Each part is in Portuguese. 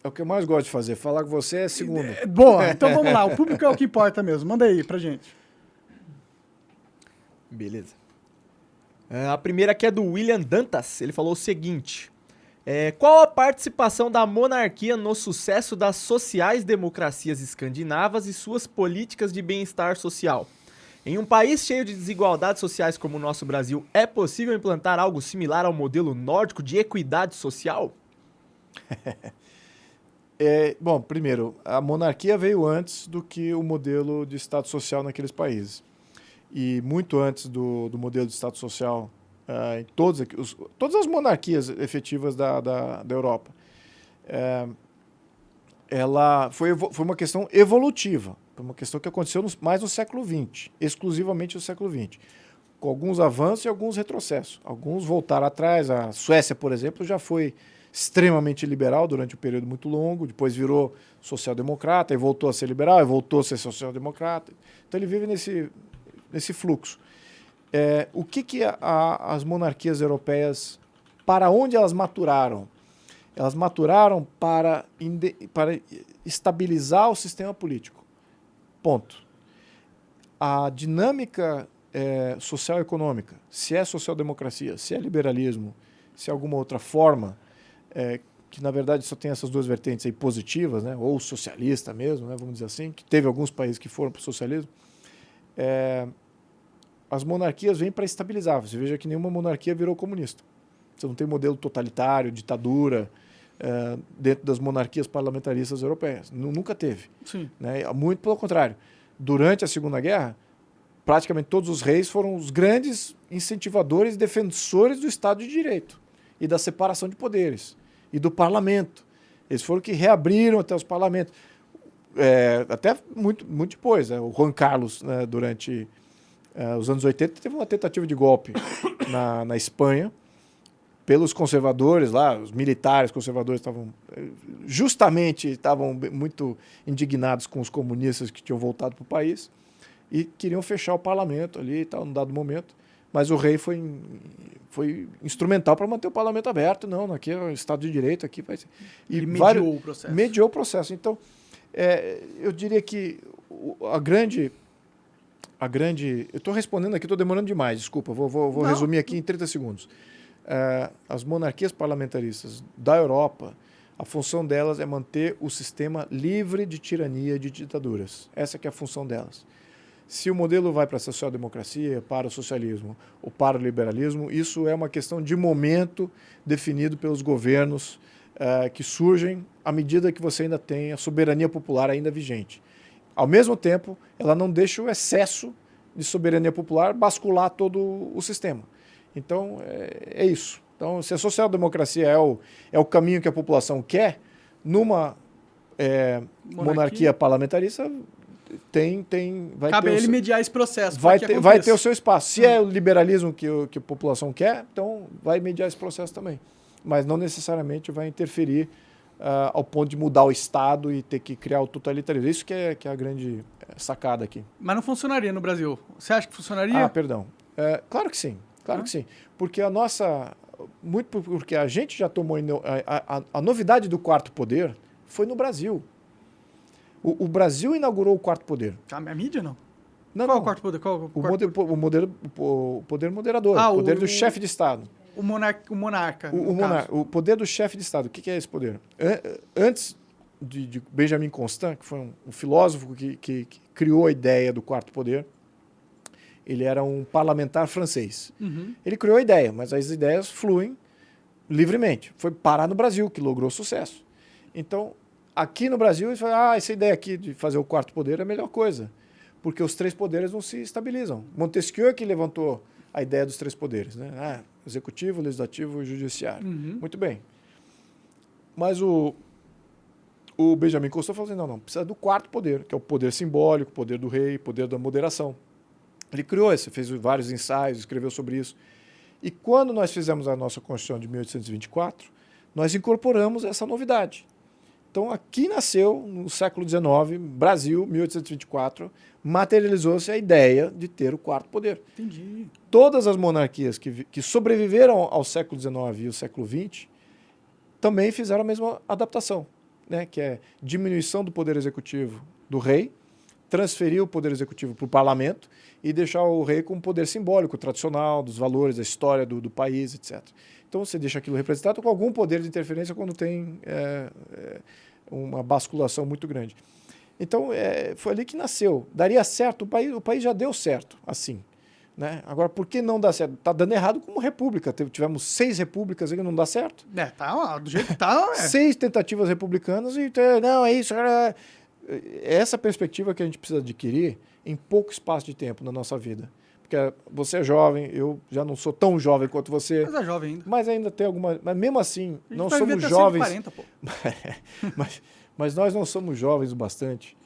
É o que eu mais gosto de fazer. Falar com você é segundo. Boa, então vamos lá. O público é o que importa mesmo. Manda aí pra gente. Beleza. A primeira aqui é do William Dantas. Ele falou o seguinte: qual a participação da monarquia no sucesso das sociais-democracias escandinavas e suas políticas de bem-estar social? Em um país cheio de desigualdades sociais como o nosso Brasil, é possível implantar algo similar ao modelo nórdico de equidade social? Bom, primeiro, a monarquia veio antes do que o modelo de Estado social naqueles países. E muito antes do modelo de Estado social em todas as monarquias efetivas da Europa. Ela foi uma questão evolutiva, foi uma questão que aconteceu mais no século XX, exclusivamente no século XX, com alguns avanços e alguns retrocessos. Alguns voltaram atrás. A Suécia, por exemplo, já foi extremamente liberal durante um período muito longo, depois virou social-democrata, e voltou a ser liberal, e voltou a ser social-democrata. Então ele vive nesse fluxo. O que as monarquias europeias, para onde elas maturaram? Elas maturaram para estabilizar o sistema político. Ponto. A dinâmica social e econômica, se é social-democracia, se é liberalismo, se é alguma outra forma, que na verdade só tem essas duas vertentes aí positivas, né, ou socialista mesmo, né, vamos dizer assim, que teve alguns países que foram para o socialismo, as monarquias vêm para estabilizar. Você veja que nenhuma monarquia virou comunista. Você não tem modelo totalitário, ditadura, dentro das monarquias parlamentaristas europeias. Nunca teve. Sim. Né? Muito pelo contrário. Durante a Segunda Guerra, praticamente todos os reis foram os grandes incentivadores e defensores do Estado de Direito e da separação de poderes e do parlamento. Eles foram que reabriram até os parlamentos. Até muito depois. Né? O Juan Carlos, né, durante os anos 80, teve uma tentativa de golpe na Espanha pelos conservadores lá, os militares conservadores estavam muito indignados com os comunistas que tinham voltado para o país e queriam fechar o parlamento ali e tal, num dado momento. Mas o rei foi instrumental para manter o parlamento aberto. Não, aqui é o Estado de Direito, aqui vai ser. Ele mediou o processo. Mediou o processo. Então, eu diria que a grande... Eu estou respondendo aqui, estou demorando demais, desculpa, vou resumir aqui em 30 segundos. As monarquias parlamentaristas da Europa, a função delas é manter o sistema livre de tirania, de ditaduras. Essa que é a função delas. Se o modelo vai para a social-democracia, para o socialismo ou para o liberalismo, isso é uma questão de momento definido pelos governos que surgem à medida que você ainda tem a soberania popular ainda vigente. Ao mesmo tempo, ela não deixa o excesso de soberania popular bascular todo o sistema. Então, é isso. Então, se a social-democracia é o caminho que a população quer, numa monarquia parlamentarista, cabe a ele mediar esse processo. Vai ter o seu espaço. Se é o liberalismo que a população quer, então vai mediar esse processo também. Mas não necessariamente vai interferir ao ponto de mudar o Estado e ter que criar o totalitarismo. Isso que é a grande sacada aqui. Mas não funcionaria no Brasil. Você acha que funcionaria? Perdão. Claro que sim. Claro que sim. Porque porque a gente já tomou... A novidade do quarto poder foi no Brasil. O Brasil inaugurou o quarto poder. A mídia não? Qual é o quarto poder? O poder moderador. O poder do chefe de Estado. O monarca. O poder do chefe de Estado. O que é esse poder? Antes de Benjamin Constant, que foi um filósofo que criou a ideia do quarto poder, ele era um parlamentar francês. Uhum. Ele criou a ideia, mas as ideias fluem livremente. Foi parar no Brasil, que logrou sucesso. Então, aqui no Brasil, eles falam, essa ideia aqui de fazer o quarto poder é a melhor coisa, porque os três poderes não se estabilizam. Montesquieu é que levantou a ideia dos três poderes, né? Executivo, legislativo e judiciário. Uhum. Muito bem. Mas o Benjamin Constant falou assim, não, precisa do quarto poder, que é o poder simbólico, o poder do rei, o poder da moderação. Ele criou isso, fez vários ensaios, escreveu sobre isso. E quando nós fizemos a nossa Constituição de 1824, nós incorporamos essa novidade. Então, aqui nasceu, no século XIX, Brasil, 1824, materializou-se a ideia de ter o quarto poder. Entendi. Todas as monarquias que sobreviveram ao século XIX e ao século XX também fizeram a mesma adaptação. né, que é diminuição do poder executivo do rei, transferir o poder executivo para o parlamento e deixar o rei com um poder simbólico, tradicional, dos valores, da história do país, etc. Então você deixa aquilo representado com algum poder de interferência quando tem uma basculação muito grande. Então foi ali que nasceu. Daria certo, o país já deu certo, assim. Né? Agora, por que não dá certo? Está dando errado como república. Tivemos 6 repúblicas e não dá certo. Tá do jeito que tá. 6 tentativas republicanas e não, é isso. É essa perspectiva que a gente precisa adquirir em pouco espaço de tempo na nossa vida. Porque você é jovem, eu já não sou tão jovem quanto você. Mas é jovem ainda. Mas ainda tem alguma... Mas mesmo assim, não vai somos viver até jovens... 140, pô. mas nós não somos jovens o bastante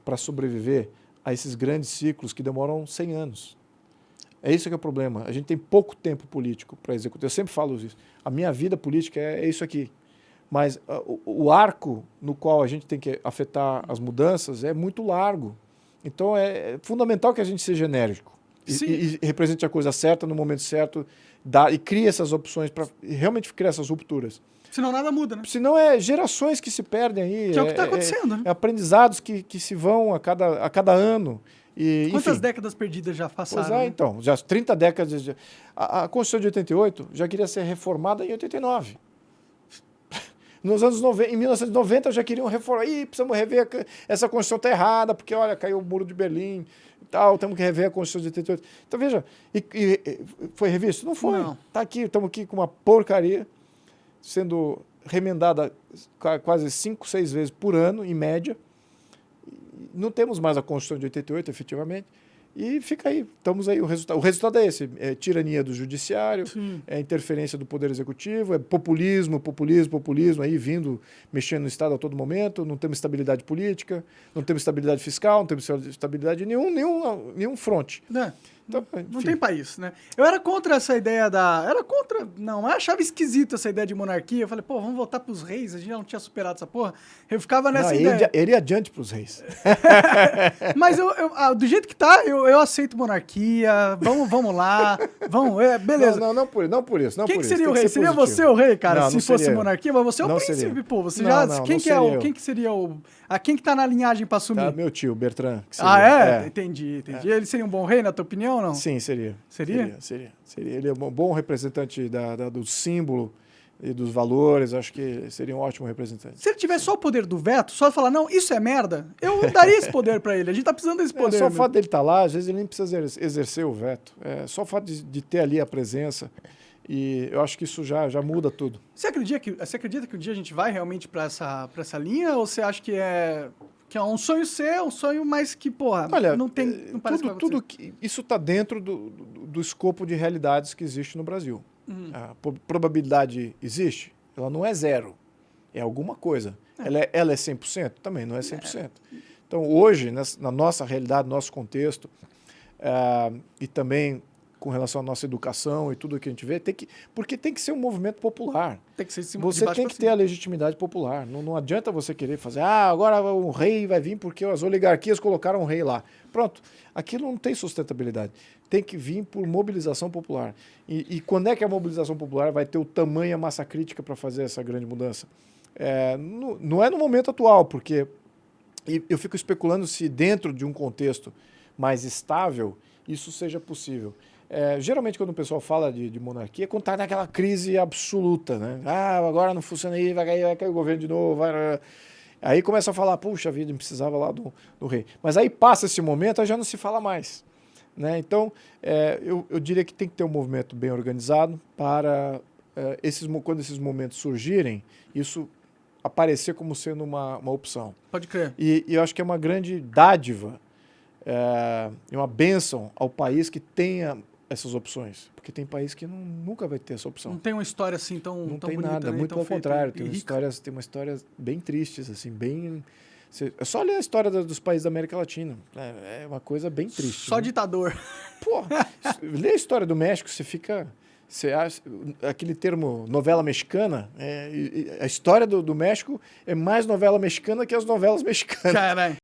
para sobreviver a esses grandes ciclos que demoram 100 anos. É isso que é o problema. A gente tem pouco tempo político para executar. Eu sempre falo isso. A minha vida política é isso aqui. Mas o arco no qual a gente tem que afetar as mudanças é muito largo. Então é fundamental que a gente seja enérgico e represente a coisa certa no momento certo e crie essas opções para realmente criar essas rupturas. Senão nada muda, né? Senão é gerações que se perdem aí. Que é o que está acontecendo, né? É aprendizados que se vão a cada ano. E, quantas enfim, décadas perdidas já passaram? Pois é, né? então. Já 30 décadas. A Constituição de 88 já queria ser reformada em 89. Nos anos 90, em 1990 já queriam reformar. Precisamos rever, essa Constituição está errada, porque, olha, caiu o Muro de Berlim e tal, temos que rever a Constituição de 88. Então, veja, foi revisto? Não foi. Tá aqui, estamos aqui com uma porcaria sendo remendada quase 5, 6 vezes por ano, em média. Não temos mais a Constituição de 88, efetivamente. E fica aí, estamos aí. O resultado é esse: é tirania do judiciário, é interferência do poder executivo, é populismo, aí vindo, mexendo no Estado a todo momento, não temos estabilidade política, não temos estabilidade fiscal, não temos estabilidade nenhum fronte. Então, não tem país, né? Eu era contra essa ideia eu achava esquisito essa ideia de monarquia. Eu falei, pô, vamos voltar pros reis, a gente não tinha superado essa porra. Eu ficava nessa ideia. Ele ia adiante pros reis. Mas do jeito que tá, eu aceito monarquia, vamos lá, beleza. Não por isso. Quem que seria o rei? Seria você o rei, cara, se fosse monarquia? Mas você é o príncipe, seria. pô. Você quem que seria quem que tá na linhagem pra assumir? Tá, meu tio, Bertrand. Entendi. Ele seria um bom rei, na tua opinião, ou não? Sim, seria. Seria? Seria. Ele é um bom representante do símbolo e dos valores. Acho que seria um ótimo representante. Se ele tivesse só o poder do veto, só falar, não, isso é merda, eu daria esse poder pra ele. A gente tá precisando desse poder. Só o fato dele estar lá, às vezes ele nem precisa exercer o veto. Só o fato de ter ali a presença. E eu acho que isso já muda tudo. Você acredita que um dia a gente vai realmente pra essa linha? Ou você acha que é um sonho seu, um sonho mais que, porra, olha, não parece tudo que isso está dentro do escopo de realidades que existe no Brasil. A probabilidade existe? Ela não é zero. É alguma coisa. Ela é 100%? Também não é 100%. Então, hoje, na nossa realidade, no nosso contexto, e também com relação à nossa educação e tudo que a gente vê, porque tem que ser um movimento popular. Tem que ser você tem que ter a legitimidade popular. Não adianta você querer fazer, agora o rei vai vir porque as oligarquias colocaram um rei lá. Pronto, aquilo não tem sustentabilidade. Tem que vir por mobilização popular. E quando é que a mobilização popular vai ter o tamanho e a massa crítica para fazer essa grande mudança? Não é no momento atual, porque eu fico especulando se dentro de um contexto mais estável isso seja possível. Geralmente, quando o pessoal fala de monarquia, é quando está naquela crise absoluta, né? Agora não funciona aí, vai cair o governo de novo. Aí começa a falar, puxa vida, não precisava lá do rei. Mas aí passa esse momento, aí já não se fala mais. Né? Então, eu diria que tem que ter um movimento bem organizado para, quando esses momentos surgirem, isso aparecer como sendo uma opção. Pode crer. E eu acho que é uma grande dádiva, uma bênção ao país que tenha essas opções. Porque tem país que nunca vai ter essa opção. Não tem uma história assim tão Não tão tem bonita, nada, né? muito tão ao contrário. Tem uma histórias bem tristes, assim, bem... É só ler a história dos países da América Latina. É uma coisa bem triste. Só né? ditador. Pô, lê a história do México, você fica... Você acha, aquele termo novela mexicana, a história do México é mais novela mexicana que as novelas mexicanas. Caralho.